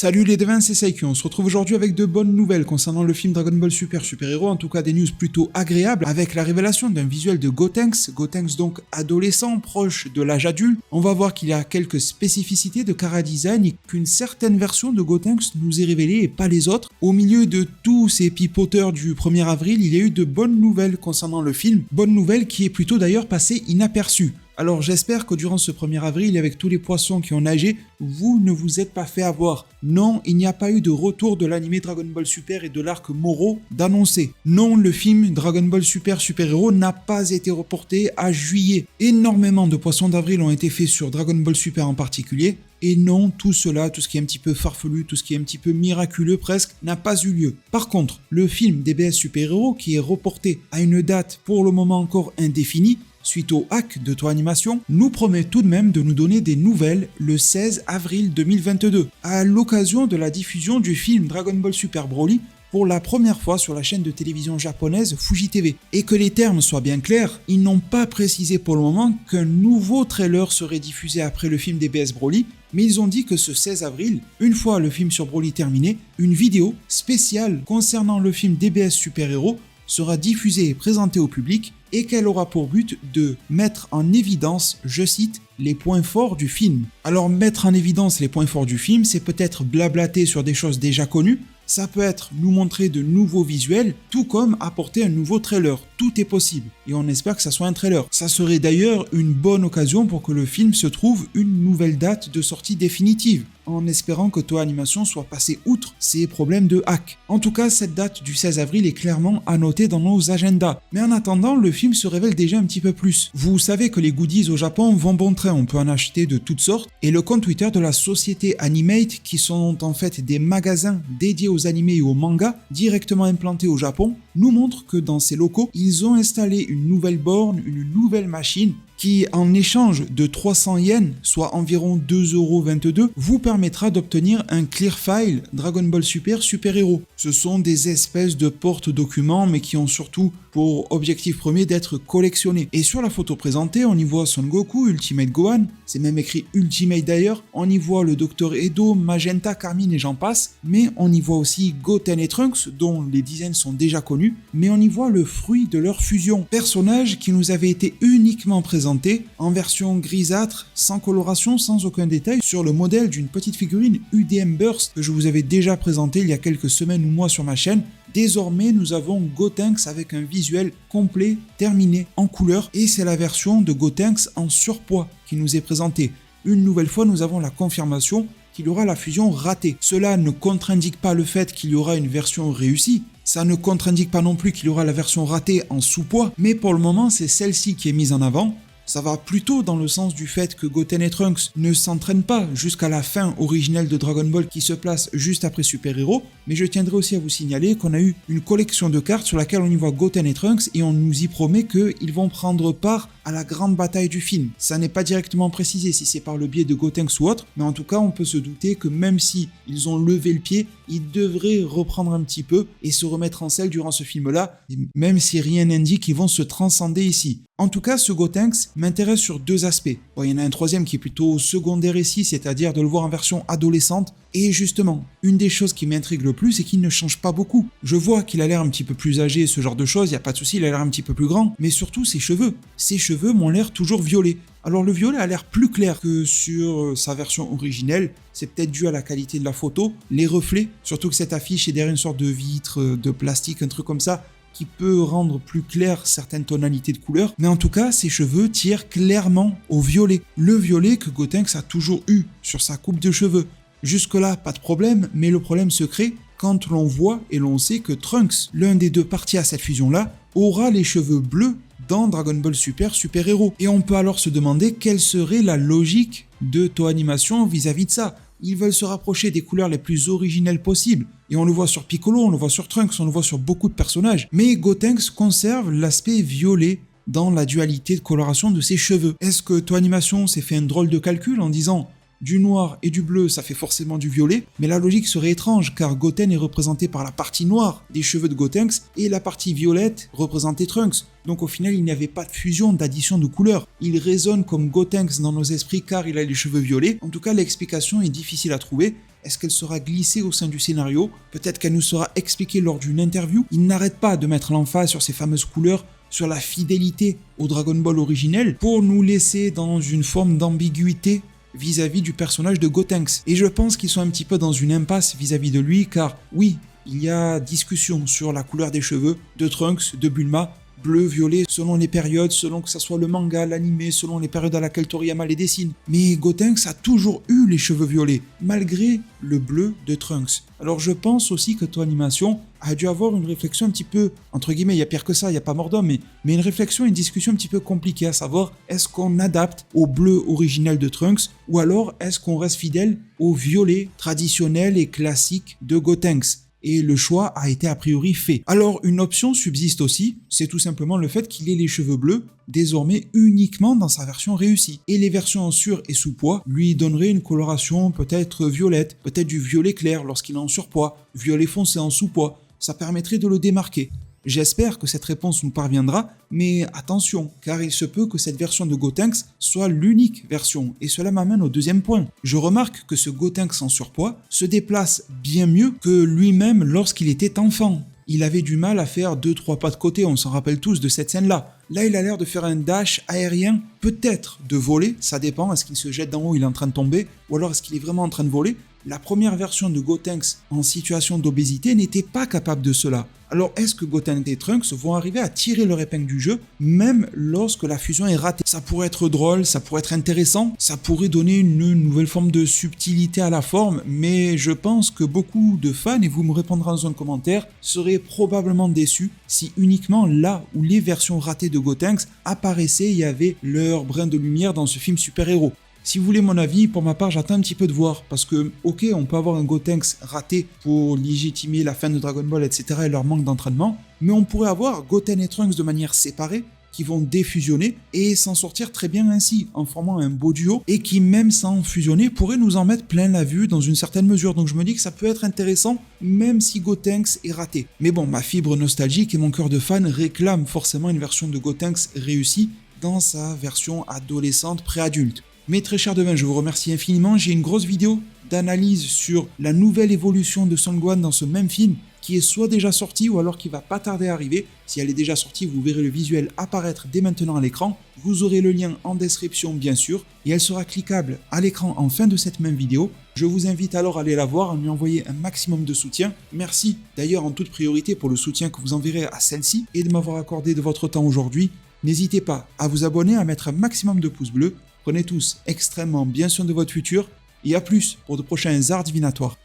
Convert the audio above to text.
Salut les devins, c'est Saiki, on se retrouve aujourd'hui avec de bonnes nouvelles concernant le film Dragon Ball Super Super Hero, en tout cas des news plutôt agréables, avec la révélation d'un visuel de Gotenks donc adolescent, proche de l'âge adulte. On va voir qu'il y a quelques spécificités de chara-design et qu'une certaine version de Gotenks nous est révélée et pas les autres. Au milieu de tous ces pipoteurs du 1er avril, il y a eu de bonnes nouvelles concernant le film, bonnes nouvelles qui est plutôt d'ailleurs passée inaperçue. Alors j'espère que durant ce 1er avril, avec tous les poissons qui ont nagé, vous ne vous êtes pas fait avoir. Non, il n'y a pas eu de retour de l'anime Dragon Ball Super et de l'arc Moro d'annoncer. Non, le film Dragon Ball Super Super Hero n'a pas été reporté à juillet. Énormément de poissons d'avril ont été faits sur Dragon Ball Super en particulier. Et non, tout cela, tout ce qui est un petit peu farfelu, tout ce qui est un petit peu miraculeux presque, n'a pas eu lieu. Par contre, le film DBS Super Hero, qui est reporté à une date pour le moment encore indéfinie, suite au hack de Toei Animation, nous promet tout de même de nous donner des nouvelles le 16 avril 2022, à l'occasion de la diffusion du film Dragon Ball Super Broly pour la première fois sur la chaîne de télévision japonaise Fuji TV. Et que les termes soient bien clairs, ils n'ont pas précisé pour le moment qu'un nouveau trailer serait diffusé après le film DBS Broly, mais ils ont dit que ce 16 avril, une fois le film sur Broly terminé, une vidéo spéciale concernant le film DBS Super Hero sera diffusée et présentée au public et qu'elle aura pour but de mettre en évidence, je cite, les points forts du film. Alors mettre en évidence les points forts du film, c'est peut-être blablater sur des choses déjà connues, ça peut être nous montrer de nouveaux visuels, tout comme apporter un nouveau trailer. Tout est possible. Et on espère que ça soit un trailer. Ça serait d'ailleurs une bonne occasion pour que le film se trouve une nouvelle date de sortie définitive, en espérant que Toei Animation soit passé outre ces problèmes de hack. En tout cas, cette date du 16 avril est clairement à noter dans nos agendas. Mais en attendant, le film se révèle déjà un petit peu plus. Vous savez que les goodies au Japon vont bon train, on peut en acheter de toutes sortes, et le compte Twitter de la société Animate, qui sont en fait des magasins dédiés aux animés et aux mangas, directement implantés au Japon, nous montre que dans ces locaux, ils ont installé une nouvelle borne, une nouvelle machine qui, en échange de 300 yens, soit environ 2,22€, vous permettra d'obtenir un clear file Dragon Ball Super Super Hero. Ce sont des espèces de porte-documents, mais qui ont surtout pour objectif premier d'être collectionnés. Et sur la photo présentée, on y voit Son Goku, Ultimate Gohan, c'est même écrit Ultimate d'ailleurs, on y voit le Dr Edo, Magenta, Carmine et j'en passe, mais on y voit aussi Goten et Trunks, dont les dizaines sont déjà connus, mais on y voit le fruit de leur fusion. Personnages qui nous avaient été uniquement présentés en version grisâtre, sans coloration, sans aucun détail, sur le modèle d'une petite figurine UDM Burst que je vous avais déjà présenté il y a quelques semaines ou mois sur ma chaîne. Désormais, nous avons Gotenks avec un visuel complet, terminé, en couleur, et c'est la version de Gotenks en surpoids qui nous est présentée. Une nouvelle fois, nous avons la confirmation qu'il y aura la fusion ratée. Cela ne contre-indique pas le fait qu'il y aura une version réussie, ça ne contre-indique pas non plus qu'il y aura la version ratée en sous-poids, mais pour le moment, c'est celle-ci qui est mise en avant. Ça va plutôt dans le sens du fait que Goten et Trunks ne s'entraînent pas jusqu'à la fin originelle de Dragon Ball qui se place juste après Super Hero, mais je tiendrai aussi à vous signaler qu'on a eu une collection de cartes sur laquelle on y voit Goten et Trunks et on nous y promet qu'ils vont prendre part à la grande bataille du film. Ça n'est pas directement précisé si c'est par le biais de Gotenks ou autre, mais en tout cas on peut se douter que même si ils ont levé le pied, ils devraient reprendre un petit peu et se remettre en selle durant ce film-là, même si rien n'indique qu'ils vont se transcender ici. En tout cas, ce Gotenks m'intéresse sur deux aspects. Bon, il y en a un troisième qui est plutôt secondaire ici, c'est-à-dire de le voir en version adolescente. Et justement, une des choses qui m'intrigue le plus, c'est qu'il ne change pas beaucoup. Je vois qu'il a l'air un petit peu plus âgé, ce genre de choses, il n'y a pas de souci, il a l'air un petit peu plus grand, mais surtout ses cheveux. Ses cheveux m'ont l'air toujours violets. Alors le violet a l'air plus clair que sur sa version originelle, c'est peut-être dû à la qualité de la photo, les reflets, surtout que cette affiche est derrière une sorte de vitre, de plastique, un truc comme ça, qui peut rendre plus clair certaines tonalités de couleurs, mais en tout cas, ses cheveux tirent clairement au violet. Le violet que Gotenks a toujours eu sur sa coupe de cheveux. Jusque-là, pas de problème, mais le problème se crée quand l'on voit et l'on sait que Trunks, l'un des deux parties à cette fusion-là, aura les cheveux bleus dans Dragon Ball Super Super Hero. Et on peut alors se demander quelle serait la logique de Toei Animation vis-à-vis de ça. Ils veulent se rapprocher des couleurs les plus originelles possibles. Et on le voit sur Piccolo, on le voit sur Trunks, on le voit sur beaucoup de personnages. Mais Gotenks conserve l'aspect violet dans la dualité de coloration de ses cheveux. Est-ce que Toei Animation s'est fait un drôle de calcul en disant du noir et du bleu, ça fait forcément du violet, mais la logique serait étrange car Goten est représenté par la partie noire des cheveux de Gotenks et la partie violette représentait Trunks. Donc au final, il n'y avait pas de fusion, d'addition de couleurs. Il résonne comme Gotenks dans nos esprits car il a les cheveux violets. En tout cas, l'explication est difficile à trouver. Est-ce qu'elle sera glissée au sein du scénario? Peut-être qu'elle nous sera expliquée lors d'une interview. Il n'arrête pas de mettre l'emphase sur ces fameuses couleurs, sur la fidélité au Dragon Ball originel, pour nous laisser dans une forme d'ambiguïté vis-à-vis du personnage de Gotenks. Et je pense qu'ils sont un petit peu dans une impasse vis-à-vis de lui, car oui, il y a discussion sur la couleur des cheveux de Trunks, de Bulma, bleu, violet, selon les périodes, selon que ça soit le manga, l'anime, selon les périodes à laquelle Toriyama les dessine. Mais Gotenks a toujours eu les cheveux violets, malgré le bleu de Trunks. Alors je pense aussi que Toonimation a dû avoir une réflexion un petit peu, entre guillemets, il y a pire que ça, il n'y a pas mort d'homme, mais une réflexion, une discussion un petit peu compliquée, à savoir, est-ce qu'on adapte au bleu originel de Trunks, ou alors est-ce qu'on reste fidèle au violet traditionnel et classique de Gotenks? Et le choix a été a priori fait. Alors une option subsiste aussi, c'est tout simplement le fait qu'il ait les cheveux bleus désormais uniquement dans sa version réussie. Et les versions en sur et sous-poids lui donneraient une coloration peut-être violette, peut-être du violet clair lorsqu'il est en surpoids, violet foncé en sous-poids. Ça permettrait de le démarquer. J'espère que cette réponse nous parviendra, mais attention, car il se peut que cette version de Gotenks soit l'unique version, et cela m'amène au deuxième point. Je remarque que ce Gotenks en surpoids se déplace bien mieux que lui-même lorsqu'il était enfant. Il avait du mal à faire 2-3 pas de côté, on s'en rappelle tous de cette scène-là. Là, il a l'air de faire un dash aérien, peut-être de voler, ça dépend, est-ce qu'il se jette d'en haut, il est en train de tomber, ou alors est-ce qu'il est vraiment en train de voler? La première version de Gotenks en situation d'obésité n'était pas capable de cela. Alors est-ce que Gotenks et Trunks vont arriver à tirer leur épingle du jeu, même lorsque la fusion est ratée? Ça pourrait être drôle, ça pourrait être intéressant, ça pourrait donner une nouvelle forme de subtilité à la forme, mais je pense que beaucoup de fans, et vous me répondrez dans un commentaire, seraient probablement déçus si uniquement là où les versions ratées de Gotenks apparaissaient, il y avait leur brin de lumière dans ce film super-héros. Si vous voulez mon avis, pour ma part, j'attends un petit peu de voir, parce que, ok, on peut avoir un Gotenks raté pour légitimer la fin de Dragon Ball, etc. et leur manque d'entraînement, mais on pourrait avoir Goten et Trunks de manière séparée, qui vont défusionner et s'en sortir très bien ainsi, en formant un beau duo, et qui, même sans fusionner, pourrait nous en mettre plein la vue dans une certaine mesure. Donc je me dis que ça peut être intéressant, même si Gotenks est raté. Mais bon, ma fibre nostalgique et mon cœur de fan réclament forcément une version de Gotenks réussie dans sa version adolescente préadulte. Mes très chers devins, je vous remercie infiniment. J'ai une grosse vidéo d'analyse sur la nouvelle évolution de Son Gohan dans ce même film, qui est soit déjà sortie ou alors qui va pas tarder à arriver. Si elle est déjà sortie, vous verrez le visuel apparaître dès maintenant à l'écran. Vous aurez le lien en description bien sûr, et elle sera cliquable à l'écran en fin de cette même vidéo. Je vous invite alors à aller la voir, à lui envoyer un maximum de soutien. Merci d'ailleurs en toute priorité pour le soutien que vous enverrez à celle-ci et de m'avoir accordé de votre temps aujourd'hui. N'hésitez pas à vous abonner, à mettre un maximum de pouces bleus. Prenez tous extrêmement bien soin de votre futur et à plus pour de prochains arts divinatoires.